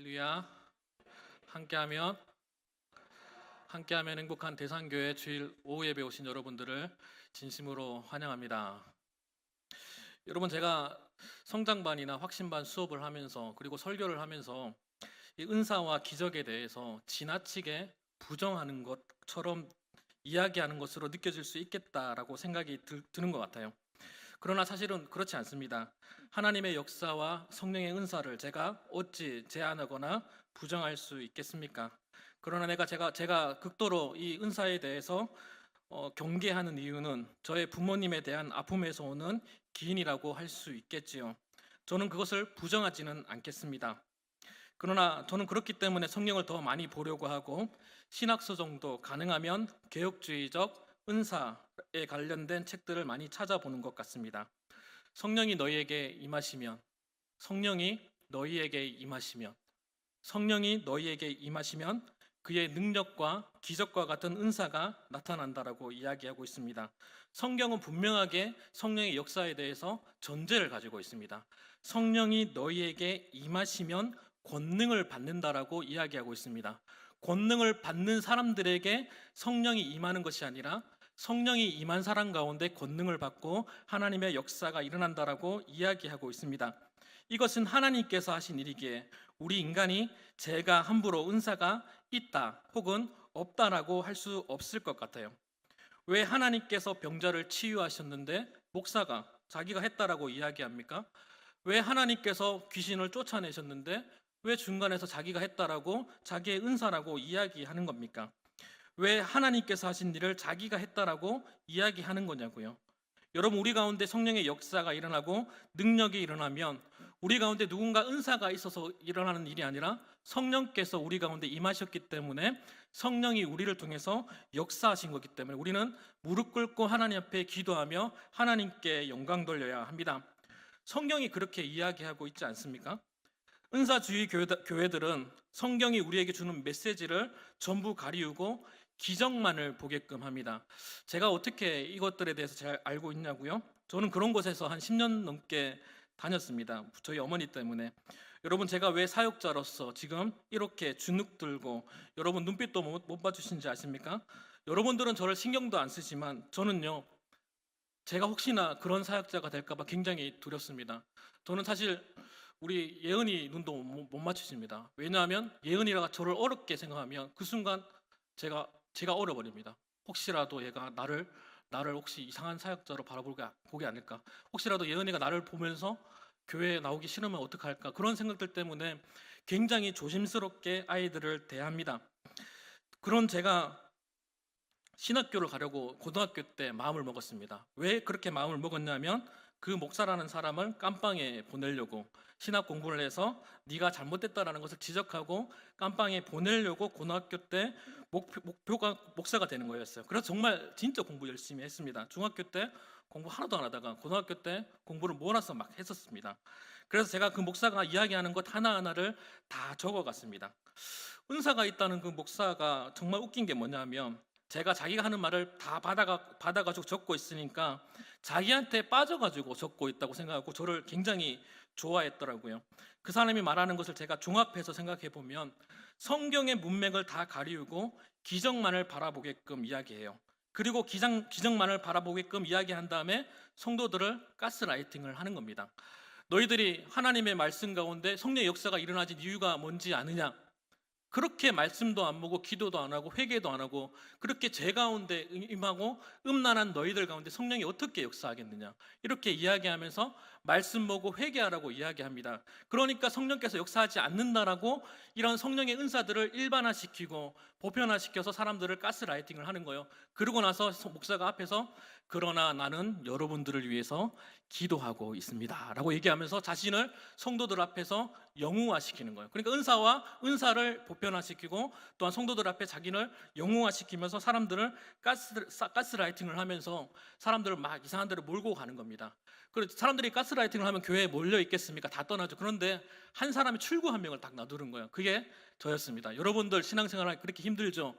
할렐루야. 함께하면 행복한 대산교회 주일 오후 예배 오신 여러분들을 진심으로 환영합니다. 여러분, 제가 성장반이나 확신반 수업을 하면서 그리고 설교를 하면서 이 은사와 기적에 대해서 지나치게 부정하는 것처럼 이야기하는 것으로 느껴질 수 있겠다라고 생각이 드는 것 같아요. 그러나 사실은 그렇지 않습니다. 하나님의 역사와 성령의 은사를 제가 어찌 제한하거나 부정할 수 있겠습니까? 그러나 제가 극도로 이 은사에 대해서 경계하는 이유는 저의 부모님에 대한 아픔에서 오는 기인이라고 할 수 있겠지요. 저는 그것을 부정하지는 않겠습니다. 그러나 저는 그렇기 때문에 성경을 더 많이 보려고 하고 신학서 정도 가능하면 개혁주의적 은사에 관련된 책들을 많이 찾아보는 것 같습니다. 성령이 너희에게 임하시면 성령이 너희에게 임하시면 성령이 너희에게 임하시면 그의 능력과 기적과 같은 은사가 나타난다라고 이야기하고 있습니다. 성경은 분명하게 성령의 역사에 대해서 전제를 가지고 있습니다. 성령이 너희에게 임하시면 권능을 받는다라고 이야기하고 있습니다. 권능을 받는 사람들에게 성령이 임하는 것이 아니라 성령이 임한 사람 가운데 권능을 받고 하나님의 역사가 일어난다라고 이야기하고 있습니다. 이것은 하나님께서 하신 일이기에 우리 인간이 제가 함부로 은사가 있다 혹은 없다라고 할 수 없을 것 같아요. 왜 하나님께서 병자를 치유하셨는데 목사가 자기가 했다라고 이야기합니까? 왜 하나님께서 귀신을 쫓아내셨는데 왜 중간에서 자기가 했다라고 자기의 은사라고 이야기하는 겁니까? 왜 하나님께서 하신 일을 자기가 했다라고 이야기하는 거냐고요. 여러분, 우리 가운데 성령의 역사가 일어나고 능력이 일어나면 우리 가운데 누군가 은사가 있어서 일어나는 일이 아니라 성령께서 우리 가운데 임하셨기 때문에 성령이 우리를 통해서 역사하신 거기 때문에 우리는 무릎 꿇고 하나님 앞에 기도하며 하나님께 영광 돌려야 합니다. 성경이 그렇게 이야기하고 있지 않습니까? 은사주의 교회들은 성경이 우리에게 주는 메시지를 전부 가리우고 기적만을 보게끔 합니다. 제가 어떻게 이것들에 대해서 잘 알고 있냐고요? 저는 그런 곳에서 한 10년 넘게 다녔습니다. 저희 어머니 때문에. 여러분, 제가 왜 사역자로서 지금 이렇게 주눅 들고 여러분 눈빛도 못 봐주신지 아십니까? 여러분들은 저를 신경도 안 쓰지만 저는요, 제가 혹시나 그런 사역자가 될까 봐 굉장히 두렵습니다. 저는 사실 우리 예은이 눈도 못 맞추십니다. 왜냐하면 예은이가 저를 어렵게 생각하면 그 순간 제가 얼어버립니다. 혹시라도 얘가 나를 혹시 이상한 사역자로 보게 않을까? 혹시라도 예은이가 나를 보면서 교회에 나오기 싫으면 어떡할까? 그런 생각들 때문에 굉장히 조심스럽게 아이들을 대합니다. 그런 제가 신학교를 가려고 고등학교 때 마음을 먹었습니다. 왜 그렇게 마음을 먹었냐면 그 목사라는 사람을 깜빵에 보내려고 신학 공부를 해서 네가 잘못됐다라는 것을 지적하고 깜빵에 보내려고 고등학교 때 목표가 목사가 되는 거였어요. 그래서 정말 진짜 공부 열심히 했습니다. 중학교 때 공부 하나도 안 하다가 고등학교 때 공부를 몰아서 막 했었습니다. 그래서 제가 그 목사가 이야기하는 것 하나하나를 다 적어갔습니다. 은사가 있다는 그 목사가 정말 웃긴 게 뭐냐면 제가 자기가 하는 말을 다 받아가지고 적고 있으니까 자기한테 빠져가지고 적고 있다고 생각하고 저를 굉장히 좋아했더라고요. 그 사람이 말하는 것을 제가 종합해서 생각해 보면 성경의 문맥을 다 가리우고 기적만을 바라보게끔 이야기해요. 그리고 기적만을 바라보게끔 이야기한 다음에 성도들을 가스라이팅을 하는 겁니다. 너희들이 하나님의 말씀 가운데 성령의 역사가 일어나진 이유가 뭔지 아느냐? 그렇게 말씀도 안 보고 기도도 안 하고 회개도 안 하고 그렇게 제 가운데 임하고 음란한 너희들 가운데 성령이 어떻게 역사하겠느냐, 이렇게 이야기하면서 말씀 보고 회개하라고 이야기합니다. 그러니까 성령께서 역사하지 않는다라고 이런 성령의 은사들을 일반화시키고 보편화시켜서 사람들을 가스라이팅을 하는 거예요. 그러고 나서 목사가 앞에서 그러나 나는 여러분들을 위해서 기도하고 있습니다 라고 얘기하면서 자신을 성도들 앞에서 영웅화시키는 거예요. 그러니까 은사를 보편화시키고 또한 성도들 앞에 자기를 영웅화시키면서 사람들을 가스라이팅을 하면서 사람들을 막 이상한 데로 몰고 가는 겁니다. 그래서 사람들이 가스라이팅을 하면 교회에 몰려 있겠습니까? 다 떠나죠. 그런데 한 사람이 출구 한 명을 딱 놔두는 거예요. 그게 저였습니다. 여러분들 신앙생활하기 그렇게 힘들죠?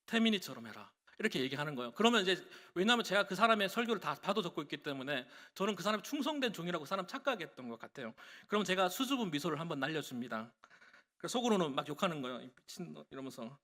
태민이처럼 해라, 이렇게 얘기하는 거예요. 그러면 이제 왜냐하면 제가 그 사람의 설교를 다 봐도 적고 있기 때문에 저는 그 사람이 충성된 종이라고 사람 착각했던 것 같아요. 그럼 제가 수줍은 미소를 한번 날려줍니다. 그래서 속으로는 막 욕하는 거예요. 이 미친놈 이러면서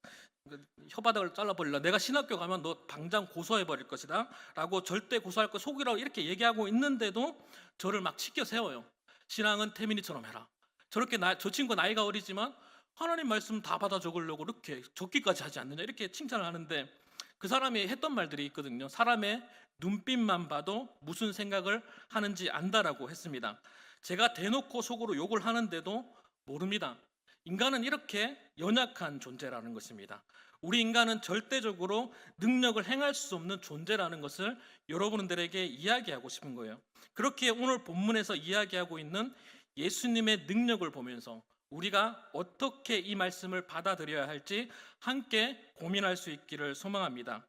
혓바닥을 잘라버릴라. 내가 신학교 가면 너 당장 고소해버릴 것이다 라고 절대 고소할 거 속이라고 이렇게 얘기하고 있는데도 저를 막 치켜 세워요. 신앙은 태민이처럼 해라. 저렇게 저 친구 나이가 어리지만 하나님 말씀 다 받아 적으려고 이렇게 적기까지 하지 않느냐 이렇게 칭찬을 하는데 그 사람이 했던 말들이 있거든요. 사람의 눈빛만 봐도 무슨 생각을 하는지 안다라고 했습니다. 제가 대놓고 속으로 욕을 하는데도 모릅니다. 인간은 이렇게 연약한 존재라는 것입니다. 우리 인간은 절대적으로 능력을 행할 수 없는 존재라는 것을 여러분들에게 이야기하고 싶은 거예요. 그렇게 오늘 본문에서 이야기하고 있는 예수님의 능력을 보면서 우리가 어떻게 이 말씀을 받아들여야 할지 함께 고민할 수 있기를 소망합니다.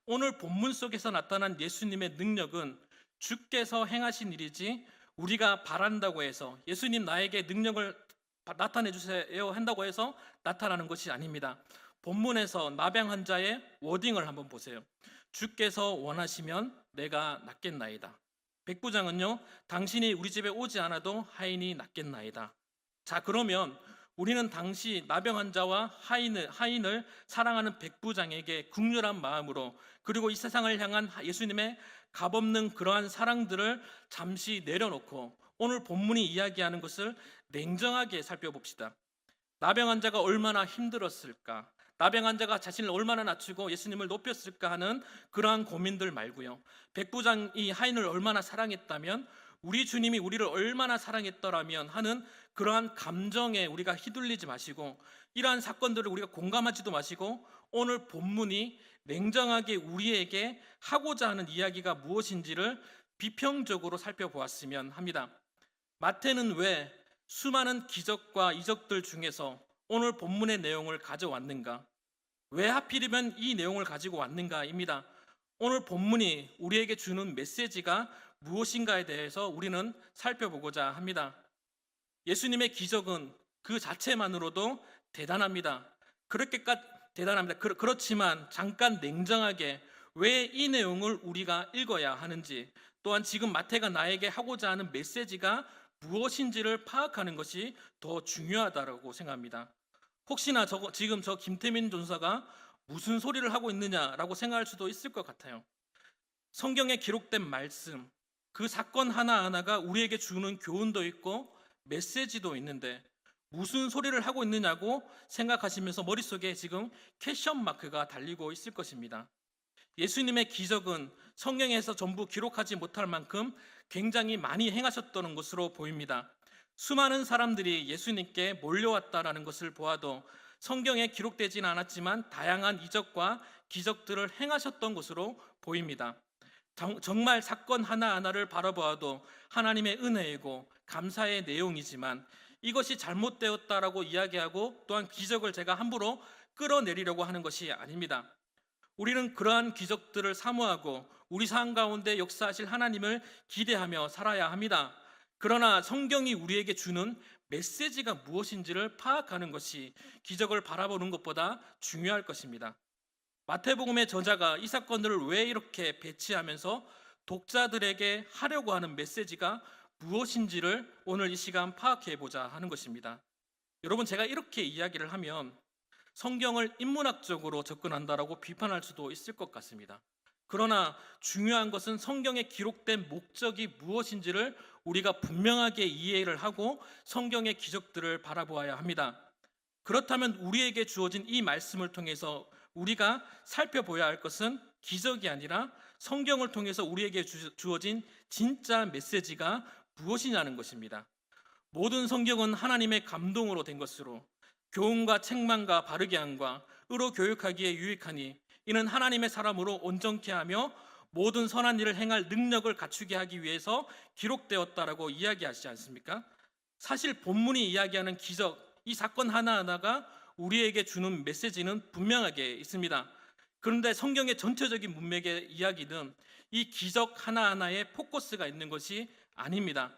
오늘 본문 속에서 나타난 예수님의 능력은 주께서 행하신 일이지 우리가 바란다고 해서 예수님 나에게 능력을 나타내 주세요 한다고 해서 나타나는 것이 아닙니다. 본문에서 나병 환자의 워딩을 한번 보세요. 주께서 원하시면 내가 낫겠나이다. 백부장은요, 당신이 우리 집에 오지 않아도 하인이 낫겠나이다. 자, 그러면 우리는 당시 나병 환자와 하인을 사랑하는 백부장에게 긍휼한 마음으로 그리고 이 세상을 향한 예수님의 값없는 그러한 사랑들을 잠시 내려놓고 오늘 본문이 이야기하는 것을 냉정하게 살펴봅시다. 나병 환자가 얼마나 힘들었을까? 나병 환자가 자신을 얼마나 낮추고 예수님을 높였을까 하는 그러한 고민들 말고요. 백부장이 하인을 얼마나 사랑했다면 우리 주님이 우리를 얼마나 사랑했더라면 하는 그러한 감정에 우리가 휘둘리지 마시고 이러한 사건들을 우리가 공감하지도 마시고 오늘 본문이 냉정하게 우리에게 하고자 하는 이야기가 무엇인지를 비평적으로 살펴보았으면 합니다. 마태는 왜 수많은 기적과 이적들 중에서 오늘 본문의 내용을 가져왔는가? 왜 하필이면 이 내용을 가지고 왔는가입니다. 오늘 본문이 우리에게 주는 메시지가 무엇인가에 대해서 우리는 살펴보고자 합니다. 예수님의 기적은 그 자체만으로도 대단합니다. 대단합니다. 그렇지만 잠깐 냉정하게 왜 이 내용을 우리가 읽어야 하는지 또한 지금 마태가 나에게 하고자 하는 메시지가 무엇인지를 파악하는 것이 더 중요하다고 생각합니다. 혹시나 지금 저 김태민 전사가 무슨 소리를 하고 있느냐라고 생각할 수도 있을 것 같아요. 성경에 기록된 말씀, 그 사건 하나하나가 우리에게 주는 교훈도 있고 메시지도 있는데 무슨 소리를 하고 있느냐고 생각하시면서 머릿속에 지금 퀘션 마크가 달리고 있을 것입니다. 예수님의 기적은 성경에서 전부 기록하지 못할 만큼 굉장히 많이 행하셨다는 것으로 보입니다. 수많은 사람들이 예수님께 몰려왔다라는 것을 보아도 성경에 기록되지는 않았지만 다양한 이적과 기적들을 행하셨던 것으로 보입니다. 정말 사건 하나하나를 바라보아도 하나님의 은혜이고 감사의 내용이지만 이것이 잘못되었다라고 이야기하고 또한 기적을 제가 함부로 끌어내리려고 하는 것이 아닙니다. 우리는 그러한 기적들을 사모하고 우리 삶 가운데 역사하실 하나님을 기대하며 살아야 합니다. 그러나 성경이 우리에게 주는 메시지가 무엇인지를 파악하는 것이 기적을 바라보는 것보다 중요할 것입니다. 마태복음의 저자가 이 사건들을 왜 이렇게 배치하면서 독자들에게 하려고 하는 메시지가 무엇인지를 오늘 이 시간 파악해 보자 하는 것입니다. 여러분, 제가 이렇게 이야기를 하면 성경을 인문학적으로 접근한다라고 비판할 수도 있을 것 같습니다. 그러나 중요한 것은 성경에 기록된 목적이 무엇인지를 우리가 분명하게 이해를 하고 성경의 기적들을 바라보아야 합니다. 그렇다면 우리에게 주어진 이 말씀을 통해서 우리가 살펴봐야 할 것은 기적이 아니라 성경을 통해서 우리에게 주어진 진짜 메시지가 무엇이냐는 것입니다. 모든 성경은 하나님의 감동으로 된 것으로 교훈과 책망과 바르게 함과 의로 교육하기에 유익하니 이는 하나님의 사람으로 온전케 하며 모든 선한 일을 행할 능력을 갖추게 하기 위해서 기록되었다라고 이야기하시지 않습니까? 사실 본문이 이야기하는 기적, 이 사건 하나하나가 우리에게 주는 메시지는 분명하게 있습니다. 그런데 성경의 전체적인 문맥의 이야기는 이 기적 하나하나에 포커스가 있는 것이 아닙니다.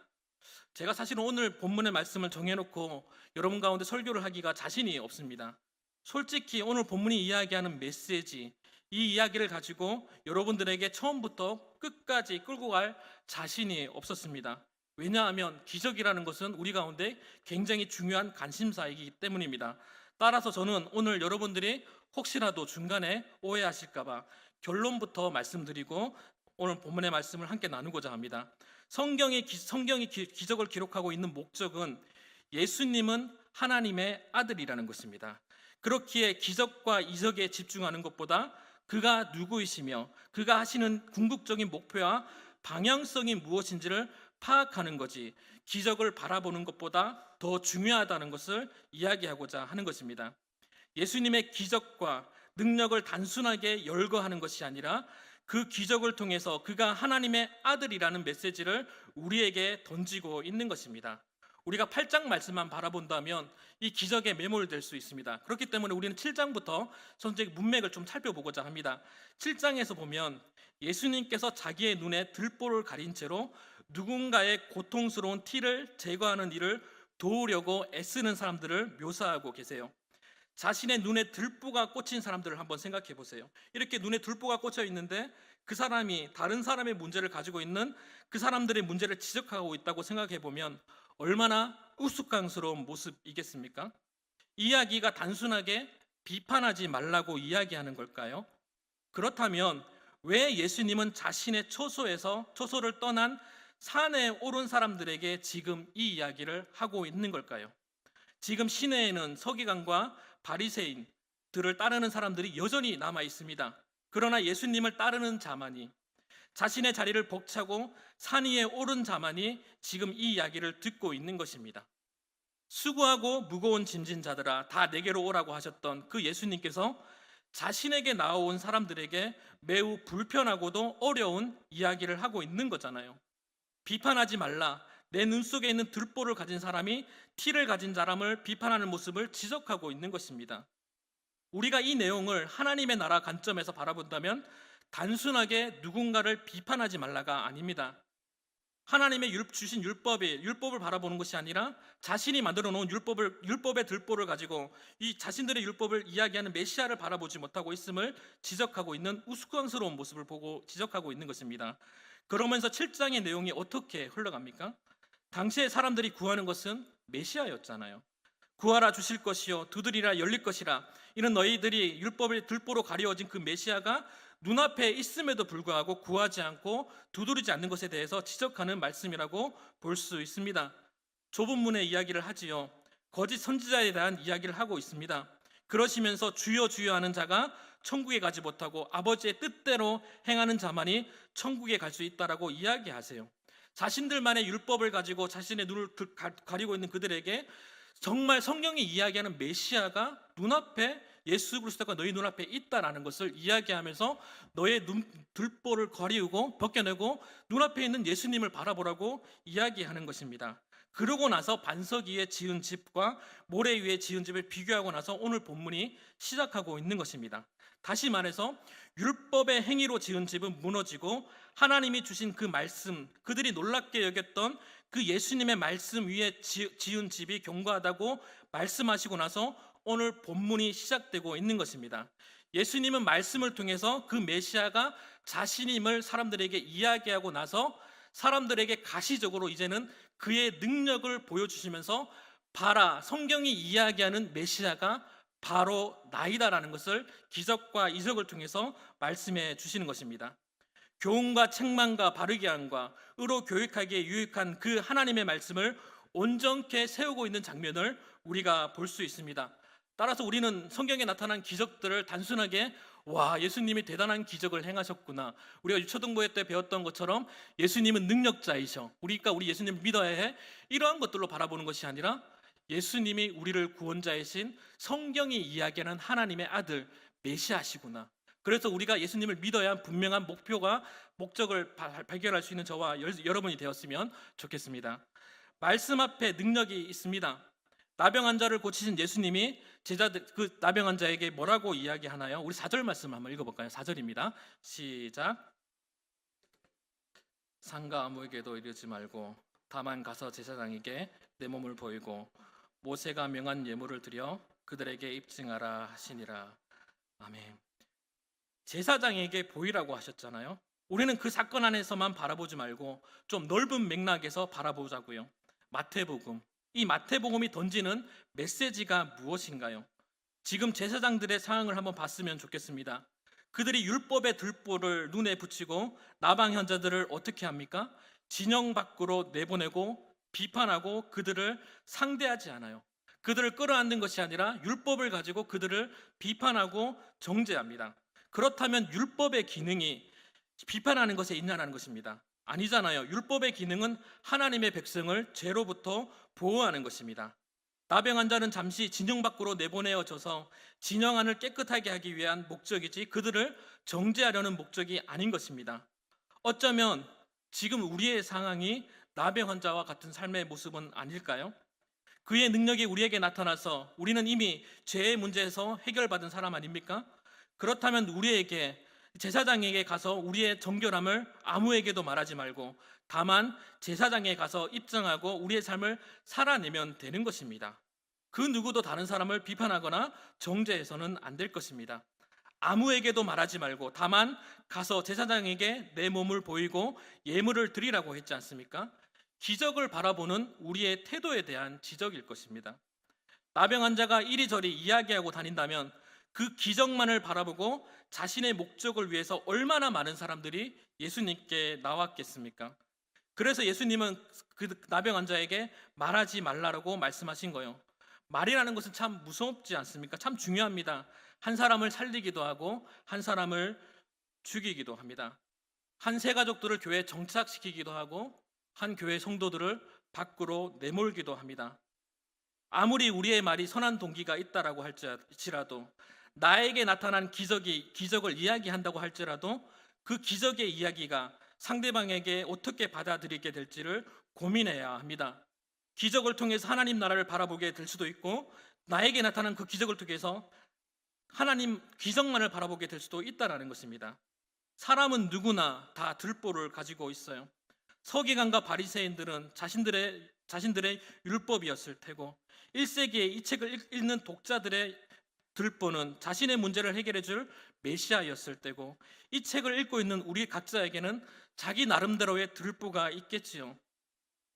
제가 사실은 오늘 본문의 말씀을 정해놓고 여러분 가운데 설교를 하기가 자신이 없습니다. 솔직히 오늘 본문이 이야기하는 메시지, 이 이야기를 가지고 여러분들에게 처음부터 끝까지 끌고 갈 자신이 없었습니다. 왜냐하면 기적이라는 것은 우리 가운데 굉장히 중요한 관심사이기 때문입니다. 따라서 저는 오늘 여러분들이 혹시라도 중간에 오해하실까봐 결론부터 말씀드리고 오늘 본문의 말씀을 함께 나누고자 합니다. 성경이 기적을 기록하고 있는 목적은 예수님은 하나님의 아들이라는 것입니다. 그렇기에 기적과 이적에 집중하는 것보다 그가 누구이시며 그가 하시는 궁극적인 목표와 방향성이 무엇인지를 파악하는 것이 기적을 바라보는 것보다 더 중요하다는 것을 이야기하고자 하는 것입니다. 예수님의 기적과 능력을 단순하게 열거하는 것이 아니라 그 기적을 통해서 그가 하나님의 아들이라는 메시지를 우리에게 던지고 있는 것입니다. 우리가 8장 말씀만 바라본다면 이 기적에 매몰될 수 있습니다. 그렇기 때문에 우리는 7장부터 전체 문맥을 좀 살펴보고자 합니다. 7장에서 보면 예수님께서 자기의 눈에 들보를 가린 채로 누군가의 고통스러운 티를 제거하는 일을 도우려고 애쓰는 사람들을 묘사하고 계세요. 자신의 눈에 들보가 꽂힌 사람들을 한번 생각해 보세요. 이렇게 눈에 들보가 꽂혀 있는데 그 사람이 다른 사람의 문제를 가지고 있는 그 사람들의 문제를 지적하고 있다고 생각해 보면 얼마나 우스꽝스러운 모습이겠습니까? 이야기가 단순하게 비판하지 말라고 이야기하는 걸까요? 그렇다면 왜 예수님은 자신의 초소를 떠난 산에 오른 사람들에게 지금 이 이야기를 하고 있는 걸까요? 지금 시내에는 서기관과 바리새인들을 따르는 사람들이 여전히 남아 있습니다. 그러나 예수님을 따르는 자만이, 자신의 자리를 벅차고 산 위에 오른 자만이 지금 이 이야기를 듣고 있는 것입니다. 수고하고 무거운 짐진 자들아 다 내게로 오라고 하셨던 그 예수님께서 자신에게 나온 사람들에게 매우 불편하고도 어려운 이야기를 하고 있는 거잖아요. 비판하지 말라. 내 눈 속에 있는 들보를 가진 사람이 티를 가진 사람을 비판하는 모습을 지적하고 있는 것입니다. 우리가 이 내용을 하나님의 나라 관점에서 바라본다면 단순하게 누군가를 비판하지 말라가 아닙니다. 하나님의 주신 율법을 바라보는 것이 아니라 자신이 만들어 놓은 율법의 들보를 가지고 이 자신들의 율법을 이야기하는 메시아를 바라보지 못하고 있음을 지적하고 있는 우스꽝스러운 모습을 보고 지적하고 있는 것입니다. 그러면서 7장의 내용이 어떻게 흘러갑니까? 당시에 사람들이 구하는 것은 메시아였잖아요. 구하라 주실 것이요 두드리라 열릴 것이라. 이는 너희들이 율법의 들보로 가려워진 그 메시아가 눈앞에 있음에도 불구하고 구하지 않고 두드리지 않는 것에 대해서 지적하는 말씀이라고 볼 수 있습니다. 좁은 문의 이야기를 하지요. 거짓 선지자에 대한 이야기를 하고 있습니다. 그러시면서 주여 주여 하는 자가 천국에 가지 못하고 아버지의 뜻대로 행하는 자만이 천국에 갈 수 있다라고 이야기하세요. 자신들만의 율법을 가지고 자신의 눈을 가리고 있는 그들에게 정말 성경이 이야기하는 메시아가 눈앞에 예수 그리스도가 너희 눈앞에 있다라는 것을 이야기하면서 너의 들보를 가리우고 벗겨내고 눈앞에 있는 예수님을 바라보라고 이야기하는 것입니다. 그러고 나서 반석 위에 지은 집과 모래 위에 지은 집을 비교하고 나서 오늘 본문이 시작하고 있는 것입니다. 다시 말해서 율법의 행위로 지은 집은 무너지고 하나님이 주신 그 말씀, 그들이 놀랍게 여겼던 그 예수님의 말씀 위에 지은 집이 견고하다고 말씀하시고 나서 오늘 본문이 시작되고 있는 것입니다. 예수님은 말씀을 통해서 그 메시아가 자신임을 사람들에게 이야기하고 나서 사람들에게 가시적으로 이제는 그의 능력을 보여주시면서 봐라, 성경이 이야기하는 메시아가 바로 나이다라는 것을 기적과 이적을 통해서 말씀해 주시는 것입니다. 교훈과 책망과 바르게 함과 의로 교육하기에 유익한 그 하나님의 말씀을 온전케 세우고 있는 장면을 우리가 볼 수 있습니다. 따라서 우리는 성경에 나타난 기적들을 단순하게 와, 예수님이 대단한 기적을 행하셨구나, 우리가 유초등부회 때 배웠던 것처럼 예수님은 능력자이셔, 우리 예수님을 믿어야 해, 이러한 것들로 바라보는 것이 아니라 예수님이 우리를 구원자이신 성경이 이야기하는 하나님의 아들 메시아시구나. 그래서 우리가 예수님을 믿어야 한 분명한 목적을 발견할 수 있는 저와 여러분이 되었으면 좋겠습니다. 말씀 앞에 능력이 있습니다. 나병 환자를 고치신 예수님이 제자들 그 나병 환자에게 뭐라고 이야기하나요? 우리 4절 말씀 한번 읽어볼까요? 4절입니다. 시작. 상가 아무에게도 이르지 말고 다만 가서 제사장에게 내 몸을 보이고 모세가 명한 예물을 드려 그들에게 입증하라 하시니라. 아멘. 제사장에게 보이라고 하셨잖아요. 우리는 그 사건 안에서만 바라보지 말고 좀 넓은 맥락에서 바라보자고요. 마태복음. 이 마태복음이 던지는 메시지가 무엇인가요? 지금 제사장들의 상황을 한번 봤으면 좋겠습니다. 그들이 율법의 들보를 눈에 붙이고 나방 현자들을 어떻게 합니까? 진영 밖으로 내보내고 비판하고 그들을 상대하지 않아요. 그들을 끌어안는 것이 아니라 율법을 가지고 그들을 비판하고 정죄합니다. 그렇다면 율법의 기능이 비판하는 것에 있냐는 것입니다. 아니잖아요. 율법의 기능은 하나님의 백성을 죄로부터 보호하는 것입니다. 나병 환자는 잠시 진영 밖으로 내보내어져서 진영 안을 깨끗하게 하기 위한 목적이지 그들을 정죄하려는 목적이 아닌 것입니다. 어쩌면 지금 우리의 상황이 나병 환자와 같은 삶의 모습은 아닐까요? 그의 능력이 우리에게 나타나서 우리는 이미 죄의 문제에서 해결받은 사람 아닙니까? 그렇다면 우리에게 제사장에게 가서 우리의 정결함을 아무에게도 말하지 말고 다만 제사장에 가서 입증하고 우리의 삶을 살아내면 되는 것입니다. 그 누구도 다른 사람을 비판하거나 정죄해서는 안 될 것입니다. 아무에게도 말하지 말고 다만 가서 제사장에게 내 몸을 보이고 예물을 드리라고 했지 않습니까? 기적을 바라보는 우리의 태도에 대한 지적일 것입니다. 나병 환자가 이리저리 이야기하고 다닌다면 그 기적만을 바라보고 자신의 목적을 위해서 얼마나 많은 사람들이 예수님께 나왔겠습니까? 그래서 예수님은 그 나병 환자에게 말하지 말라고 말씀하신 거예요. 말이라는 것은 참 무섭지 않습니까? 참 중요합니다. 한 사람을 살리기도 하고 한 사람을 죽이기도 합니다. 한 세 가족들을 교회에 정착시키기도 하고 한 교회 성도들을 밖으로 내몰기도 합니다. 아무리 우리의 말이 선한 동기가 있다라고 할지라도 나에게 나타난 기적을 이야기한다고 할지라도 그 기적의 이야기가 상대방에게 어떻게 받아들이게 될지를 고민해야 합니다. 기적을 통해서 하나님 나라를 바라보게 될 수도 있고 나에게 나타난 그 기적을 통해서 하나님 기적만을 바라보게 될 수도 있다라는 것입니다. 사람은 누구나 다 들보를 가지고 있어요. 서기관과 바리새인들은 자신들의 율법이었을 테고 1세기에 이 책을 읽는 독자들의 들보는 자신의 문제를 해결해 줄 메시아였을 때고 이 책을 읽고 있는 우리 각자에게는 자기 나름대로의 들보가 있겠지요.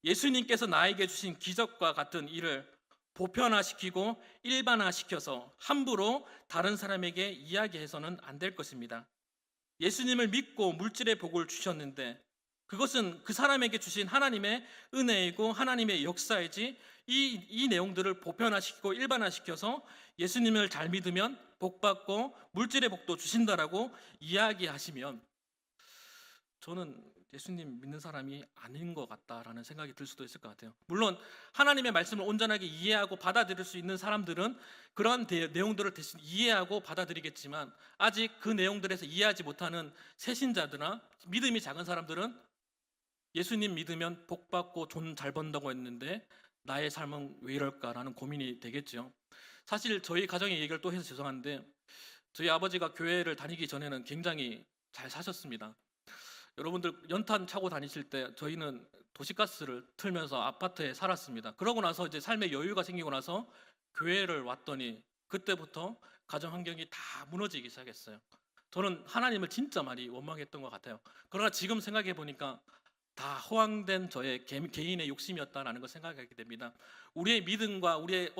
예수님께서 나에게 주신 기적과 같은 일을 보편화시키고 일반화시켜서 함부로 다른 사람에게 이야기해서는 안 될 것입니다. 예수님을 믿고 물질의 복을 주셨는데 그것은 그 사람에게 주신 하나님의 은혜이고 하나님의 역사이지 이 내용들을 보편화시키고 일반화시켜서 예수님을 잘 믿으면 복받고 물질의 복도 주신다라고 이야기하시면 저는 예수님 믿는 사람이 아닌 것 같다라는 생각이 들 수도 있을 것 같아요. 물론 하나님의 말씀을 온전하게 이해하고 받아들일 수 있는 사람들은 그런 내용들을 대신 이해하고 받아들이겠지만 아직 그 내용들에서 이해하지 못하는 새신자들이나 믿음이 작은 사람들은 예수님 믿으면 복받고 돈 잘 번다고 했는데 나의 삶은 왜 이럴까라는 고민이 되겠죠. 사실 저희 가정의 얘기를 또 해서 죄송한데 저희 아버지가 교회를 다니기 전에는 굉장히 잘 사셨습니다. 여러분들 연탄 차고 다니실 때 저희는 도시가스를 틀면서 아파트에 살았습니다. 그러고 나서 이제 삶의 여유가 생기고 나서 교회를 왔더니 그때부터 가정 환경이 다 무너지기 시작했어요. 저는 하나님을 진짜 많이 원망했던 것 같아요. 그러나 지금 생각해 보니까 다 허황된 저의 개인의 욕심이었다라는 걸 생각하게 됩니다. 우리의 믿음과 우리의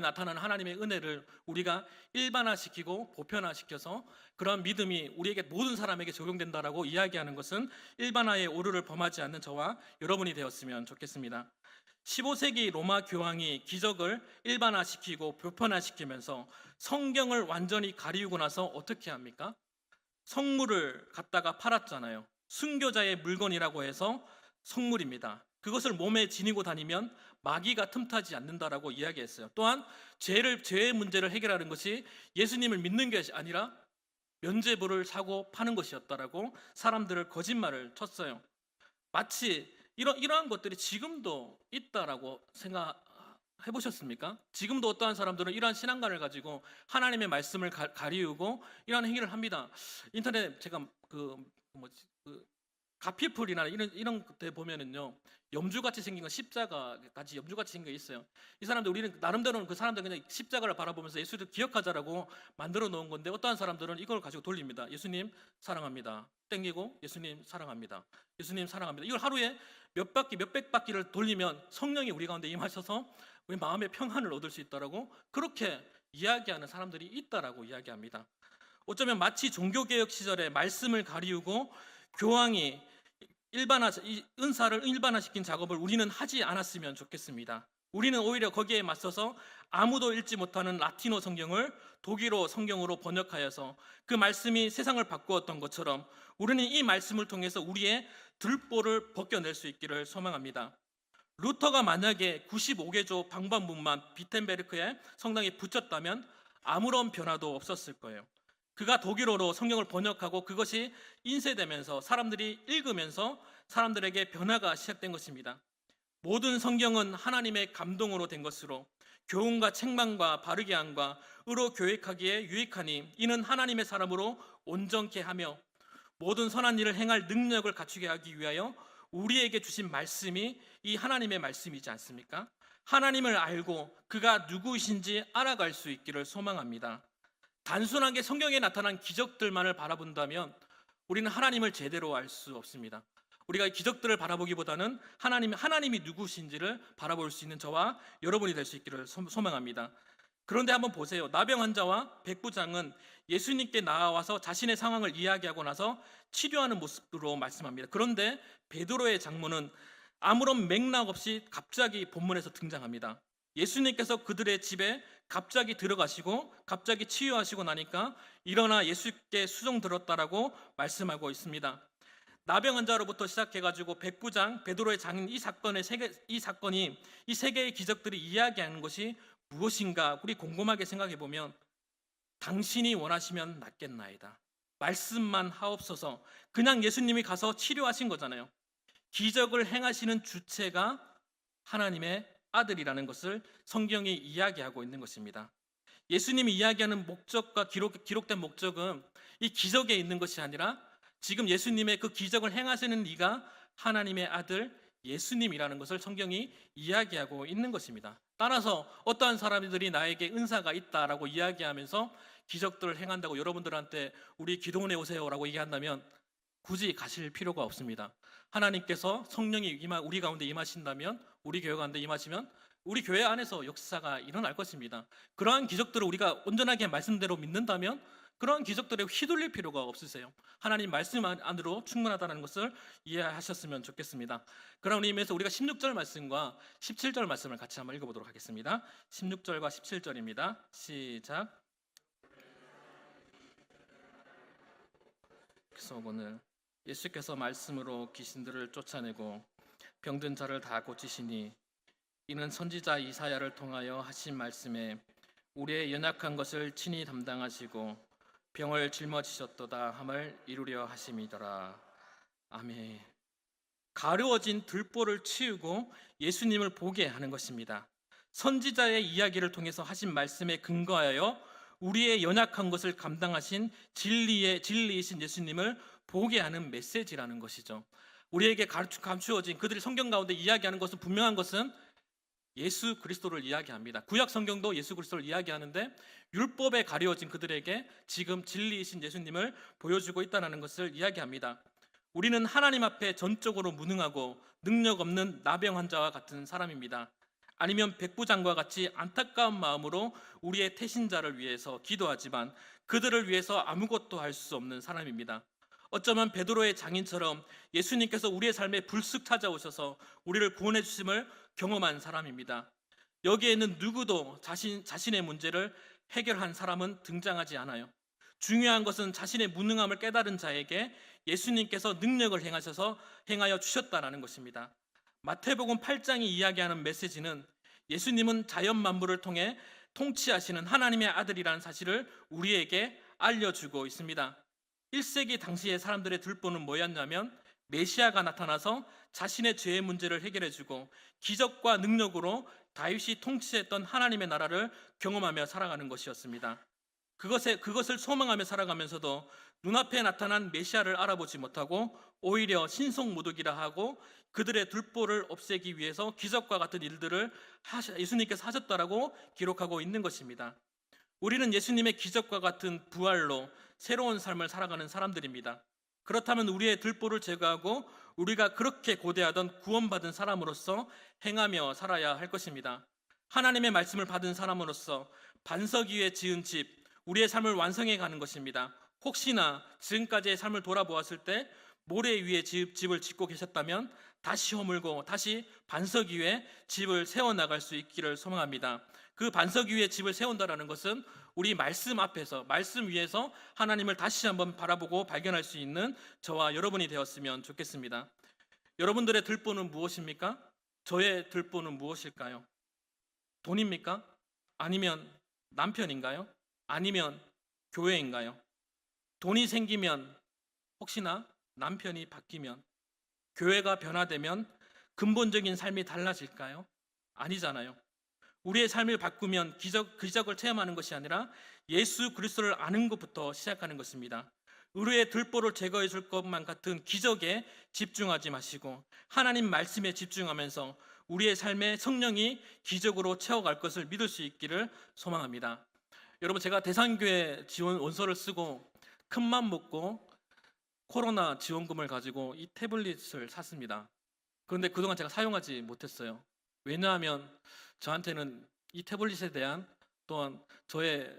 나타나는 하나님의 은혜를 우리가 일반화시키고 보편화시켜서 그런 믿음이 우리에게 모든 사람에게 적용된다라고 이야기하는 것은 일반화의 오류를 범하지 않는 저와 여러분이 되었으면 좋겠습니다. 15세기 로마 교황이 기적을 일반화시키고 보편화시키면서 성경을 완전히 가리우고 나서 어떻게 합니까? 성물을 갖다가 팔았잖아요. 순교자의 물건이라고 해서 성물입니다. 그것을 몸에 지니고 다니면 마귀가 틈타지 않는다라고 이야기했어요. 또한 죄의 문제를 해결하는 것이 예수님을 믿는 것이 아니라 면죄부를 사고 파는 것이었다라고 사람들을 거짓말을 쳤어요. 마치 이러한 것들이 지금도 있다라고 생각해 보셨습니까? 지금도 어떠한 사람들은 이러한 신앙관을 가지고 하나님의 말씀을 가리우고 이러한 행위를 합니다. 인터넷 제가 가피풀이나 이런 데 보면은요, 염주같이 생긴 거, 십자가 같이 염주같이 생긴 게 있어요. 이 사람들, 우리는 나름대로는 그 사람들 그냥 십자가를 바라보면서 예수를 기억하자라고 만들어 놓은 건데, 어떠한 사람들은 이걸 가지고 돌립니다. 예수님 사랑합니다. 땡기고 예수님 사랑합니다. 예수님 사랑합니다. 이걸 하루에 몇 바퀴, 몇백 바퀴를 돌리면 성령이 우리 가운데 임하셔서 우리 마음의 평안을 얻을 수 있다라고 그렇게 이야기하는 사람들이 있다라고 이야기합니다. 어쩌면 마치 종교개혁 시절에 말씀을 가리우고 교황이 이 은사를 일반화시킨 작업을 우리는 하지 않았으면 좋겠습니다. 우리는 오히려 거기에 맞서서 아무도 읽지 못하는 라틴어 성경을 독일어 성경으로 번역하여서 그 말씀이 세상을 바꾸었던 것처럼 우리는 이 말씀을 통해서 우리의 들보를 벗겨낼 수 있기를 소망합니다. 루터가 만약에 95개조 방반문만 비텐베르크의 성당에 붙였다면 아무런 변화도 없었을 거예요. 그가 독일어로 성경을 번역하고 그것이 인쇄되면서 사람들이 읽으면서 사람들에게 변화가 시작된 것입니다. 모든 성경은 하나님의 감동으로 된 것으로 교훈과 책망과 바르게 함과 의로 교육하기에 유익하니 이는 하나님의 사람으로 온전케 하며 모든 선한 일을 행할 능력을 갖추게 하기 위하여 우리에게 주신 말씀이 이 하나님의 말씀이지 않습니까? 하나님을 알고 그가 누구이신지 알아갈 수 있기를 소망합니다. 단순하게 성경에 나타난 기적들만을 바라본다면 우리는 하나님을 제대로 알 수 없습니다. 우리가 기적들을 바라보기보다는 하나님이 누구신지를 바라볼 수 있는 저와 여러분이 될 수 있기를 소망합니다. 그런데 한번 보세요. 나병 환자와 백부장은 예수님께 나와서 자신의 상황을 이야기하고 나서 치료하는 모습으로 말씀합니다. 그런데 베드로의 장모는 아무런 맥락 없이 갑자기 본문에서 등장합니다. 예수님께서 그들의 집에 갑자기 들어가시고 갑자기 치유하시고 나니까 일어나 예수께 수종 들었다라고 말씀하고 있습니다. 나병 환자로부터 시작해가지고 백부장, 베드로의 장인 이 사건이 이 세 개의 기적들이 이야기하는 것이 무엇인가 우리 곰곰하게 생각해 보면 당신이 원하시면 낫겠나이다. 말씀만 하옵소서. 그냥 예수님이 가서 치료하신 거잖아요. 기적을 행하시는 주체가 하나님의 아들이라는 것을 성경이 이야기하고 있는 것입니다. 예수님이 이야기하는 목적과 기록된 목적은 이 기적에 있는 것이 아니라 지금 예수님의 그 기적을 행하시는 이가 하나님의 아들 예수님이라는 것을 성경이 이야기하고 있는 것입니다. 따라서 어떠한 사람들이 나에게 은사가 있다라고 이야기하면서 기적들을 행한다고 여러분들한테 우리 기도원에 오세요라고 얘기한다면 굳이 가실 필요가 없습니다. 하나님께서 성령이 우리 가운데 임하신다면, 우리 교회 가운데 임하시면 우리 교회 안에서 역사가 일어날 것입니다. 그러한 기적들을 우리가 온전하게 말씀대로 믿는다면 그러한 기적들에 휘둘릴 필요가 없으세요. 하나님 말씀 안으로 충분하다는 것을 이해하셨으면 좋겠습니다. 그런 의미에서 우리가 16절 말씀과 17절 말씀을 같이 한번 읽어보도록 하겠습니다. 16절과 17절입니다. 시작. 그래서 오늘 예수께서 말씀으로 귀신들을 쫓아내고 병든 자를 다 고치시니 이는 선지자 이사야를 통하여 하신 말씀에 우리의 연약한 것을 친히 담당하시고 병을 짊어지셨도다 함을 이루려 하심이더라. 아멘. 가려워진 들보를 치우고 예수님을 보게 하는 것입니다. 선지자의 이야기를 통해서 하신 말씀에 근거하여 우리의 연약한 것을 감당하신 진리이신 예수님을 보게 하는 메시지라는 것이죠. 우리에게 감추어진 그들이 성경 가운데 이야기하는 것은 분명한 것은 예수 그리스도를 이야기합니다. 구약 성경도 예수 그리스도를 이야기하는데 율법에 가려진 그들에게 지금 진리이신 예수님을 보여주고 있다는 것을 이야기합니다. 우리는 하나님 앞에 전적으로 무능하고 능력 없는 나병 환자와 같은 사람입니다. 아니면 백부장과 같이 안타까운 마음으로 우리의 태신자를 위해서 기도하지만 그들을 위해서 아무것도 할 수 없는 사람입니다. 어쩌면 베드로의 장인처럼 예수님께서 우리의 삶에 불쑥 찾아오셔서 우리를 구원해 주심을 경험한 사람입니다. 여기에는 누구도 자신의 문제를 해결한 사람은 등장하지 않아요. 중요한 것은 자신의 무능함을 깨달은 자에게 예수님께서 능력을 행하여 주셨다는 것입니다. 마태복음 8장이 이야기하는 메시지는 예수님은 자연 만물을 통해 통치하시는 하나님의 아들이라는 사실을 우리에게 알려주고 있습니다. 1세기 당시의 사람들의 들보는 뭐였냐면 메시아가 나타나서 자신의 죄의 문제를 해결해주고 기적과 능력으로 다윗이 통치했던 하나님의 나라를 경험하며 살아가는 것이었습니다. 그것을 소망하며 살아가면서도 눈앞에 나타난 메시아를 알아보지 못하고 오히려 신속모독이라 하고 그들의 들보를 없애기 위해서 기적과 같은 일들을 예수님께서 하셨다라고 기록하고 있는 것입니다. 우리는 예수님의 기적과 같은 부활로 새로운 삶을 살아가는 사람들입니다. 그렇다면 우리의 들보를 제거하고 우리가 그렇게 고대하던 구원받은 사람으로서 행하며 살아야 할 것입니다. 하나님의 말씀을 받은 사람으로서 반석 위에 지은 집, 우리의 삶을 완성해 가는 것입니다. 혹시나 지금까지의 삶을 돌아보았을 때 모래 위에 집을 짓고 계셨다면 다시 허물고 다시 반석 위에 집을 세워나갈 수 있기를 소망합니다. 그 반석 위에 집을 세운다는 것은 우리 말씀 앞에서, 말씀 위에서 하나님을 다시 한번 바라보고 발견할 수 있는 저와 여러분이 되었으면 좋겠습니다. 여러분들의 들보는 무엇입니까? 저의 들보는 무엇일까요? 돈입니까? 아니면 남편인가요? 아니면 교회인가요? 돈이 생기면, 혹시나 남편이 바뀌면, 교회가 변화되면 근본적인 삶이 달라질까요? 아니잖아요. 우리의 삶을 바꾸면 기적을 체험하는 것이 아니라 예수 그리스도를 아는 것부터 시작하는 것입니다. 의뢰의 들보를 제거해 줄 것만 같은 기적에 집중하지 마시고 하나님 말씀에 집중하면서 우리의 삶에 성령이 기적으로 채워갈 것을 믿을 수 있기를 소망합니다. 여러분, 제가 대산교회 지원 원서를 쓰고 큰맘 먹고 코로나 지원금을 가지고 이 태블릿을 샀습니다. 그런데 그동안 제가 사용하지 못했어요. 왜냐하면 저한테는 이 태블릿에 대한, 또한 저의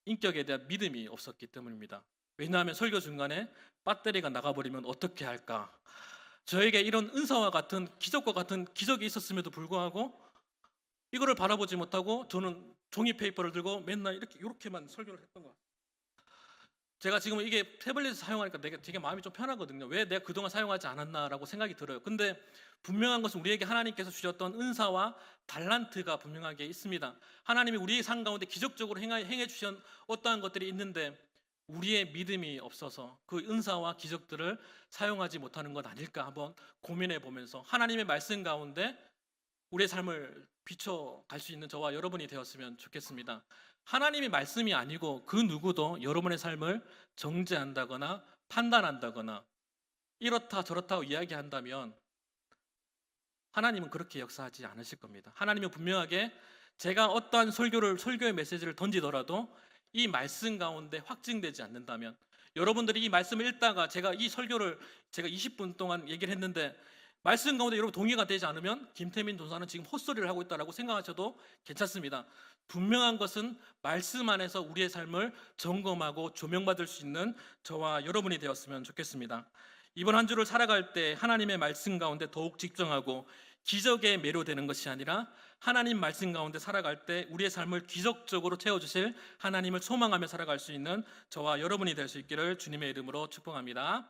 인격에 대한 믿음이 없었기 때문입니다. 왜냐하면 설교 중간에 배터리가 나가버리면 어떻게 할까? 저에게 이런 은사와 같은 기적과 같은 기적이 있었음에도 불구하고 이거를 바라보지 못하고 저는 종이 페이퍼를 들고 맨날 이렇게만 설교를 했던 것 같아요. 제가 지금 이게 태블릿을 사용하니까 되게 마음이 좀 편하거든요. 왜 내가 그동안 사용하지 않았나라고 생각이 들어요. 근데 분명한 것은 우리에게 하나님께서 주셨던 은사와 달란트가 분명하게 있습니다. 하나님이 우리의 삶 가운데 기적적으로 행해 주신 어떠한 것들이 있는데 우리의 믿음이 없어서 그 은사와 기적들을 사용하지 못하는 것 아닐까 한번 고민해 보면서 하나님의 말씀 가운데 우리의 삶을 비춰갈 수 있는 저와 여러분이 되었으면 좋겠습니다. 하나님의 말씀이 아니고 그 누구도 여러분의 삶을 정죄한다거나 판단한다거나 이렇다 저렇다고 이야기한다면 하나님은 그렇게 역사하지 않으실 겁니다. 하나님은 분명하게 제가 어떠한 설교의 메시지를 던지더라도 이 말씀 가운데 확증되지 않는다면, 여러분들이 이 말씀을 읽다가 제가 이 설교를 제가 20분 동안 얘기를 했는데 말씀 가운데 여러분 동의가 되지 않으면 김태민 전사는 지금 헛소리를 하고 있다라고 생각하셔도 괜찮습니다. 분명한 것은 말씀 안에서 우리의 삶을 점검하고 조명받을 수 있는 저와 여러분이 되었으면 좋겠습니다. 이번 한 주를 살아갈 때 하나님의 말씀 가운데 더욱 집중하고 기적에 매료되는 것이 아니라 하나님 말씀 가운데 살아갈 때 우리의 삶을 기적적으로 채워주실 하나님을 소망하며 살아갈 수 있는 저와 여러분이 될 수 있기를 주님의 이름으로 축복합니다.